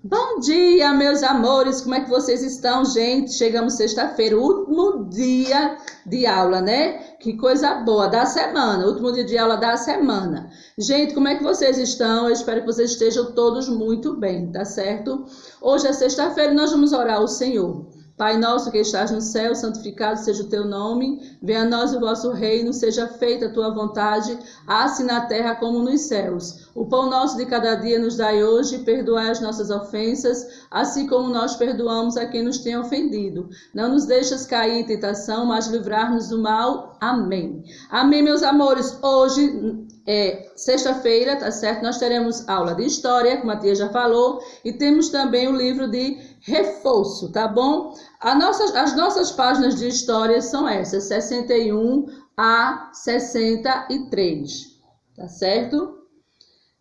Bom dia, meus amores, como é que vocês estão, gente? Chegamos sexta-feira, último dia de aula, né? Que coisa boa, da semana, último dia de aula da semana. Gente, como é que vocês estão? Eu espero que vocês estejam todos muito bem, tá certo? Hoje é sexta-feira e nós vamos orar ao Senhor. Pai nosso que estás no céu, santificado seja o teu nome, venha a nós o vosso reino, seja feita a tua vontade, assim na terra como nos céus. O pão nosso de cada dia nos dai hoje, perdoai as nossas ofensas, assim como nós perdoamos a quem nos tem ofendido. Não nos deixes cair em tentação, mas livrar-nos do mal. Amém. Amém, meus amores. Hoje é sexta-feira, tá certo? Nós teremos aula de história, como a tia já falou, e temos também o livro de reforço, tá bom? As nossas páginas de história são essas, 61 a 63, tá certo?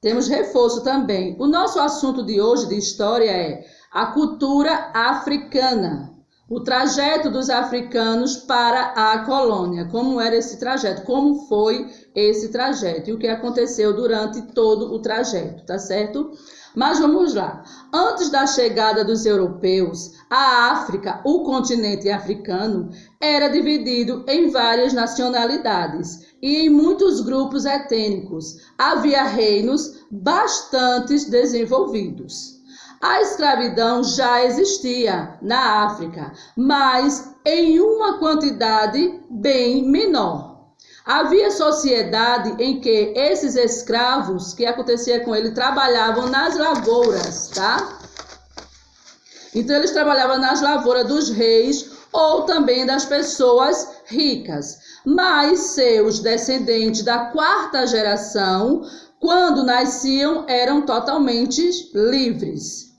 Temos reforço também. O nosso assunto de hoje de história é a cultura africana. O trajeto dos africanos para a colônia. Como era esse trajeto? Como foi esse trajeto? E o que aconteceu durante todo o trajeto, tá certo? Mas vamos lá. Antes da chegada dos europeus, a África, o continente africano, era dividido em várias nacionalidades e em muitos grupos étnicos. Havia reinos bastante desenvolvidos. A escravidão já existia na África, mas em uma quantidade bem menor. Havia sociedade em que esses escravos, que acontecia com ele, trabalhavam nas lavouras, tá? Então eles trabalhavam nas lavouras dos reis ou também das pessoas ricas. Mas seus descendentes da quarta geração, quando nasciam, eram totalmente livres.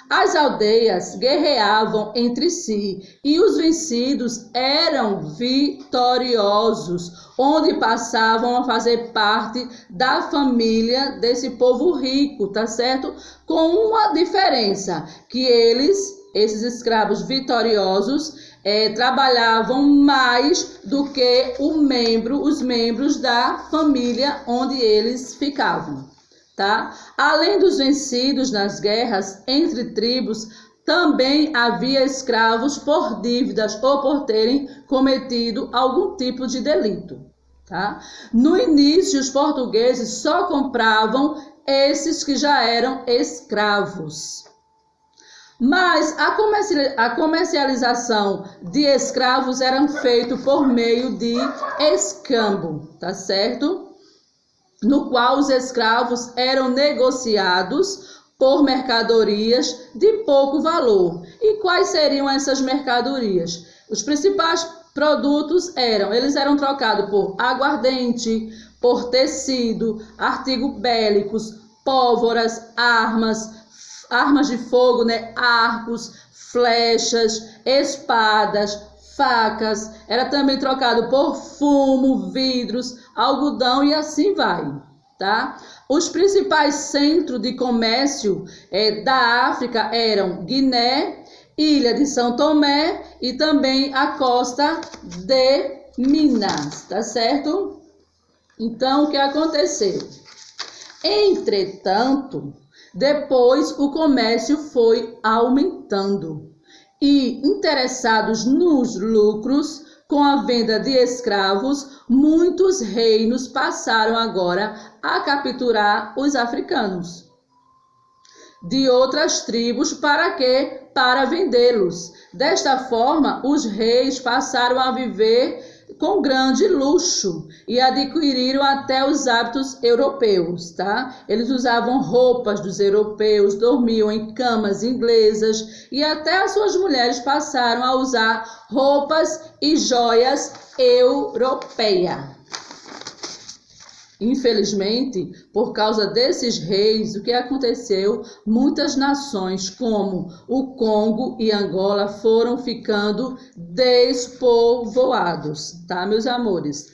As aldeias guerreavam entre si e os vencidos eram vitoriosos, onde passavam a fazer parte da família desse povo rico, tá certo? Com uma diferença, que esses escravos vitoriosos, trabalhavam mais do que os membros da família onde eles ficavam. Tá? Além dos vencidos nas guerras entre tribos, também havia escravos por dívidas ou por terem cometido algum tipo de delito. Tá? No início, os portugueses só compravam esses que já eram escravos. Mas a comercialização de escravos era feita por meio de escambo, tá certo? No qual os escravos eram negociados por mercadorias de pouco valor. E quais seriam essas mercadorias? Os principais produtos eles eram trocados por aguardente, por tecido, artigos bélicos, pólvoras, armas de fogo, né? Arcos, flechas, espadas, facas, era também trocado por fumo, vidros, algodão e assim vai, tá? Os principais centros de comércio da África eram Guiné, Ilha de São Tomé e também a costa de Minas, tá certo? Então, o que aconteceu? Entretanto, depois o comércio foi aumentando. E interessados nos lucros com a venda de escravos, muitos reinos passaram agora a capturar os africanos de outras tribos para vendê-los. Desta forma, os reis passaram a viver com grande luxo e adquiriram até os hábitos europeus, tá? Eles usavam roupas dos europeus, dormiam em camas inglesas e até as suas mulheres passaram a usar roupas e joias europeias. Infelizmente, por causa desses reis, o que aconteceu? Muitas nações, como o Congo e Angola, foram ficando despovoados, tá, meus amores?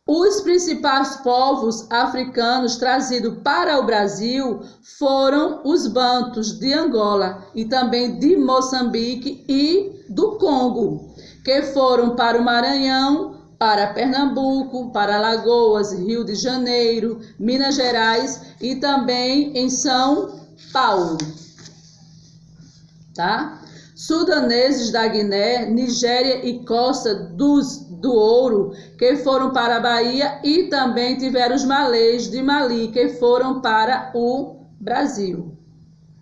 Os principais povos africanos trazidos para o Brasil foram os bantus de Angola e também de Moçambique e do Congo, que foram para o Maranhão, para Pernambuco, para Alagoas, Rio de Janeiro, Minas Gerais e também em São Paulo. tá? Sudaneses da Guiné, Nigéria e Costa do Ouro, que foram para a Bahia, e também tiveram os malês de Mali, que foram para o Brasil,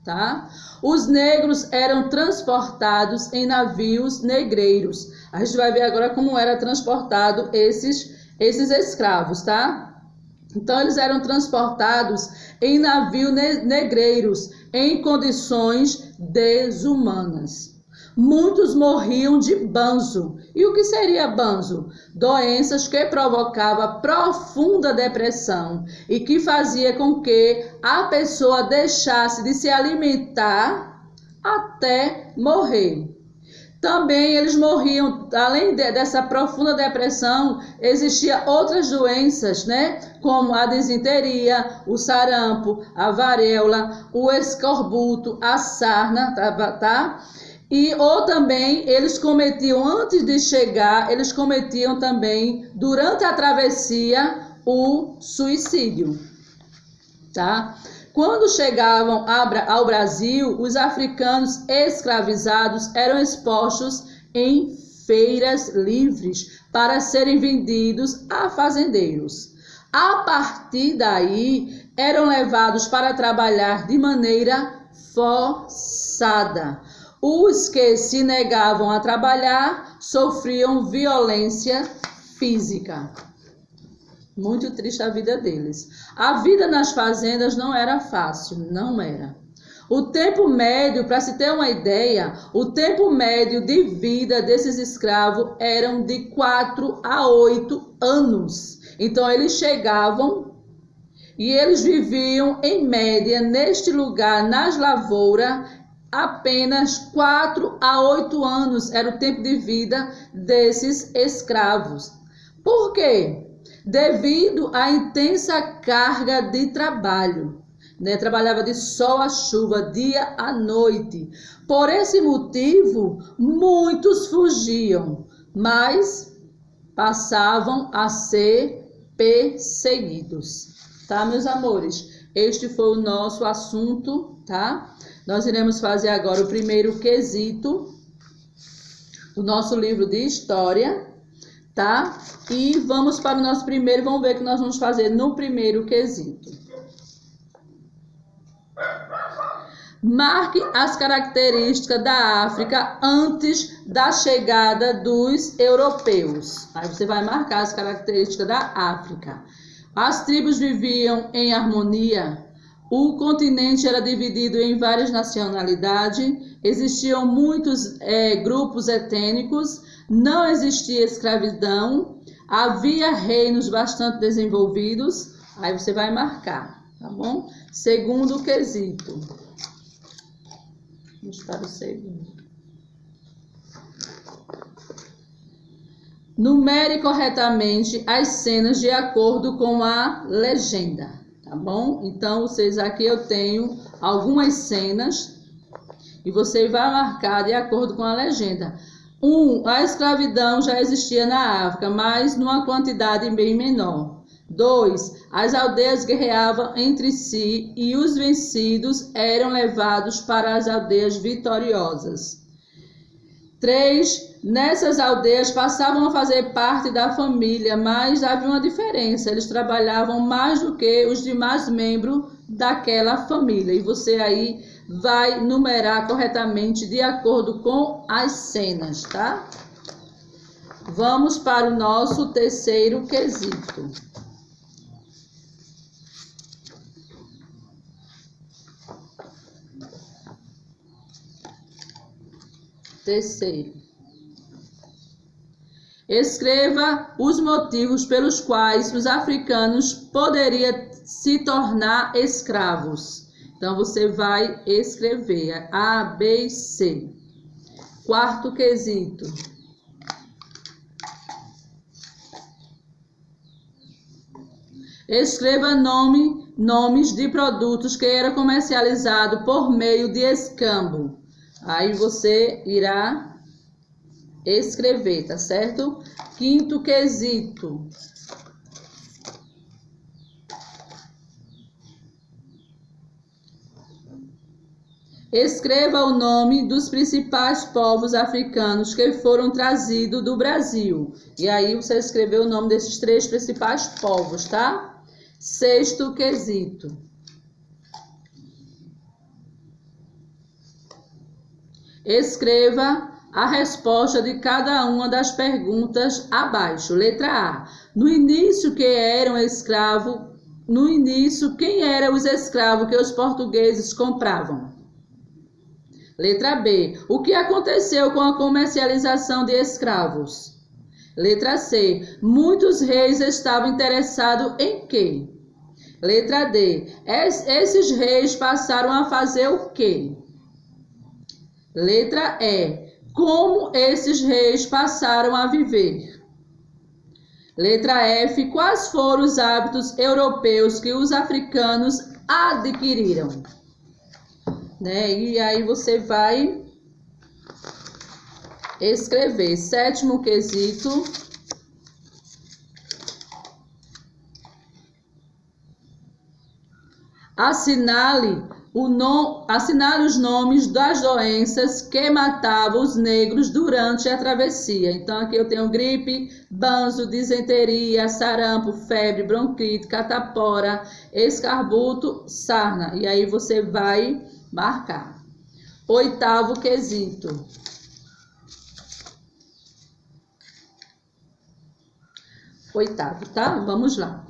tá? Os negros eram transportados em navios negreiros. A gente vai ver agora como era transportado esses escravos, tá? Então, eles eram transportados em navios negreiros, em condições desumanas. Muitos morriam de banzo. E o que seria banzo? Doenças que provocavam profunda depressão e que fazia com que a pessoa deixasse de se alimentar até morrer. Também eles morriam, além dessa profunda depressão, existiam outras doenças, né? Como a disenteria, o sarampo, a varíola, o escorbuto, a sarna, tá? Ou também eles cometiam, antes de chegar, eles cometiam também, durante a travessia, o suicídio, tá? Quando chegavam ao Brasil, os africanos escravizados eram expostos em feiras livres para serem vendidos a fazendeiros. A partir daí, eram levados para trabalhar de maneira forçada. Os que se negavam a trabalhar sofriam violência física. Muito triste a vida deles. A vida nas fazendas não era fácil, não era. O tempo médio, para se ter uma ideia, o tempo médio de vida desses escravos eram de 4 a 8 anos. Então, eles chegavam e eles viviam, em média, neste lugar, nas lavouras, apenas 4 a 8 anos era o tempo de vida desses escravos. Por quê? Devido à intensa carga de trabalho, né? Trabalhava de sol a chuva, dia a noite. Por esse motivo, muitos fugiam, mas passavam a ser perseguidos. Tá, meus amores? Este foi o nosso assunto, tá? Nós iremos fazer agora o primeiro quesito do nosso livro de história, tá? E vamos para o nosso primeiro, vamos ver o que nós vamos fazer no primeiro quesito. Marque as características da África antes da chegada dos europeus. Aí você vai marcar as características da África. As tribos viviam em harmonia. O continente era dividido em várias nacionalidades. Existiam muitos grupos étnicos. Não existia escravidão. Havia reinos bastante desenvolvidos. Aí você vai marcar, tá bom? Segundo quesito. Vamos para o segundo. Numere corretamente as cenas de acordo com a legenda, tá bom? Então, vocês aqui eu tenho algumas cenas e você vai marcar de acordo com a legenda. 1. A escravidão já existia na África, mas numa quantidade bem menor. 2. As aldeias guerreavam entre si e os vencidos eram levados para as aldeias vitoriosas. 3. Nessas aldeias passavam a fazer parte da família, mas havia uma diferença. Eles trabalhavam mais do que os demais membros daquela família. E você aí vai numerar corretamente de acordo com as cenas, tá? Vamos para o nosso terceiro quesito. Terceiro. Escreva os motivos pelos quais os africanos poderiam se tornar escravos. Então, você vai escrever A, B e C. Quarto quesito. Escreva nomes de produtos que eram comercializados por meio de escambo. Aí você irá escrever, tá certo? Quinto quesito. Escreva o nome dos principais povos africanos que foram trazidos do Brasil. E aí você escreveu o nome desses 3 principais povos, tá? 6º quesito. Escreva a resposta de cada uma das perguntas abaixo. Letra A. No início, quem era os escravos que os portugueses compravam? Letra B. O que aconteceu com a comercialização de escravos? Letra C. Muitos reis estavam interessados em quê? Letra D. Esses reis passaram a fazer o quê? Letra E. Como esses reis passaram a viver? Letra F. Quais foram os hábitos europeus que os africanos adquiriram? Né? E aí você vai escrever. 7º quesito. Assinale os nomes das doenças que matavam os negros durante a travessia. Então, aqui eu tenho gripe, banzo, disenteria, sarampo, febre, bronquite, catapora, escarbuto, sarna. E aí você vai marcar. 8º quesito. Oitavo, tá? Vamos lá.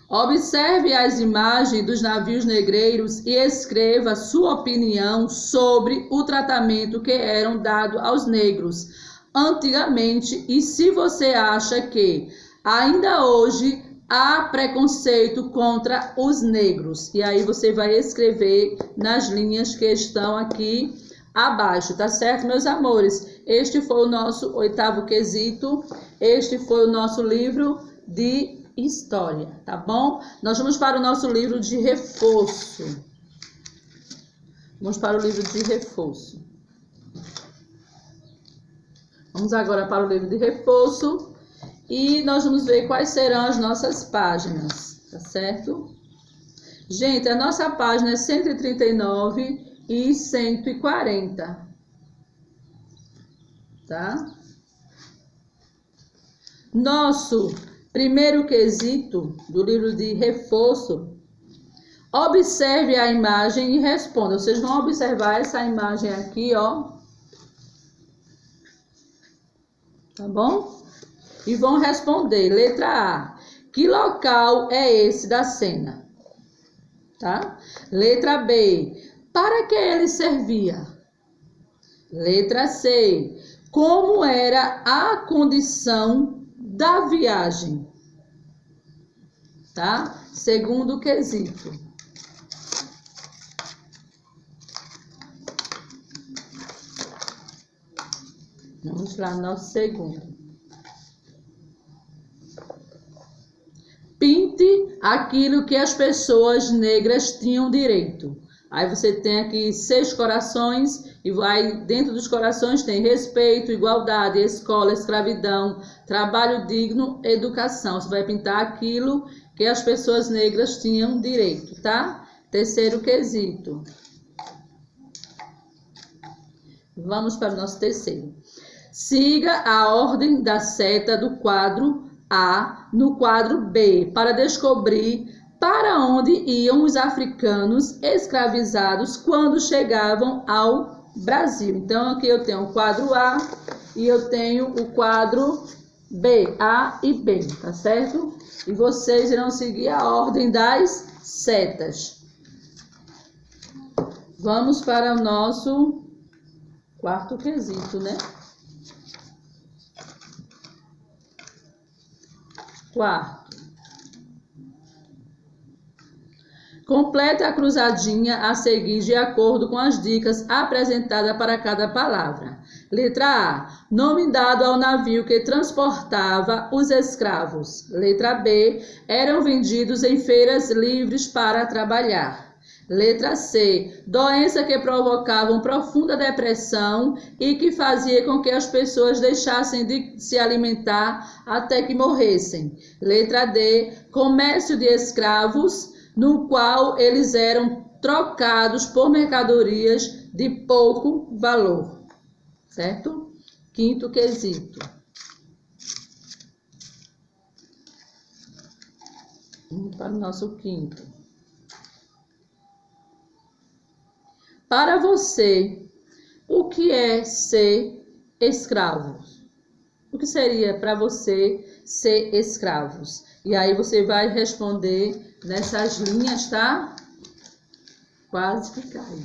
Observe as imagens dos navios negreiros e escreva sua opinião sobre o tratamento que eram dados aos negros antigamente e se você acha que ainda hoje há preconceito contra os negros. E aí você vai escrever nas linhas que estão aqui abaixo, tá certo, meus amores? Este foi o nosso 8º quesito, este foi o nosso livro de História, tá bom? Nós vamos para o nosso livro de reforço. Vamos para o livro de reforço. Vamos agora para o livro de reforço e nós vamos ver quais serão as nossas páginas, tá certo? Gente, a nossa página é 139 e 140, tá? Nosso primeiro quesito do livro de reforço, observe a imagem e responda. Vocês vão observar essa imagem aqui, ó. Tá bom? E vão responder. Letra A. Que local é esse da cena? Tá? Letra B. Para que ele servia? Letra C. Como era a condição da viagem, tá? Segundo quesito. Vamos lá, nosso segundo. Pinte aquilo que as pessoas negras tinham direito. Aí você tem aqui 6 corações e vai dentro dos corações tem respeito, igualdade, escola, escravidão, trabalho digno, educação. Você vai pintar aquilo que as pessoas negras tinham direito, tá? Terceiro quesito. Vamos para o nosso terceiro. Siga a ordem da seta do quadro A no quadro B para descobrir para onde iam os africanos escravizados quando chegavam ao Brasil. Então, aqui eu tenho o quadro A e eu tenho o quadro B, A e B, tá certo? E vocês irão seguir a ordem das setas. Vamos para o nosso quarto quesito, né? Quarto. Complete a cruzadinha a seguir de acordo com as dicas apresentadas para cada palavra. Letra A. Nome dado ao navio que transportava os escravos. Letra B. Eram vendidos em feiras livres para trabalhar. Letra C. Doença que provocava profunda depressão e que fazia com que as pessoas deixassem de se alimentar até que morressem. Letra D. Comércio de escravos, no qual eles eram trocados por mercadorias de pouco valor, certo? Quinto quesito. Vamos para o nosso quinto. Para você, o que é ser escravo? O que seria para você ser escravos? E aí você vai responder nessas linhas, tá? Quase que cai.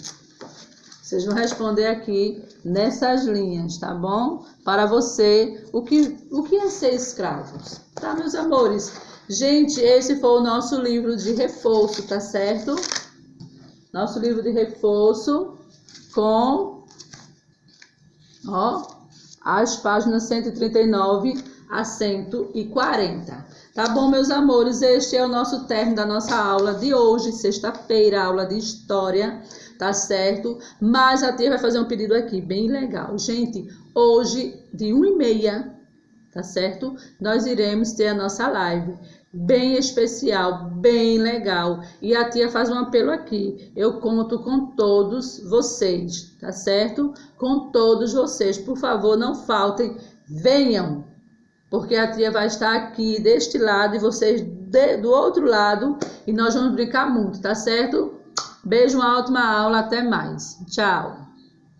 Vocês vão responder aqui nessas linhas, tá bom? Para você, o que é ser escravos? Tá, meus amores? Gente, esse foi o nosso livro de reforço, tá certo? Nosso livro de reforço com, ó, as páginas 139 a 140. Tá bom, meus amores? Este é o nosso término da nossa aula de hoje, sexta-feira, aula de história, tá certo? Mas a tia vai fazer um pedido aqui, bem legal. Gente, hoje, de 1h30, tá certo? Nós iremos ter a nossa live, bem especial, bem legal. E a tia faz um apelo aqui. Eu conto com todos vocês, tá certo? Com todos vocês. Por favor, não faltem, venham. Porque a tia vai estar aqui deste lado e vocês do outro lado. E nós vamos brincar muito, tá certo? Beijo, uma ótima aula. Até mais. Tchau.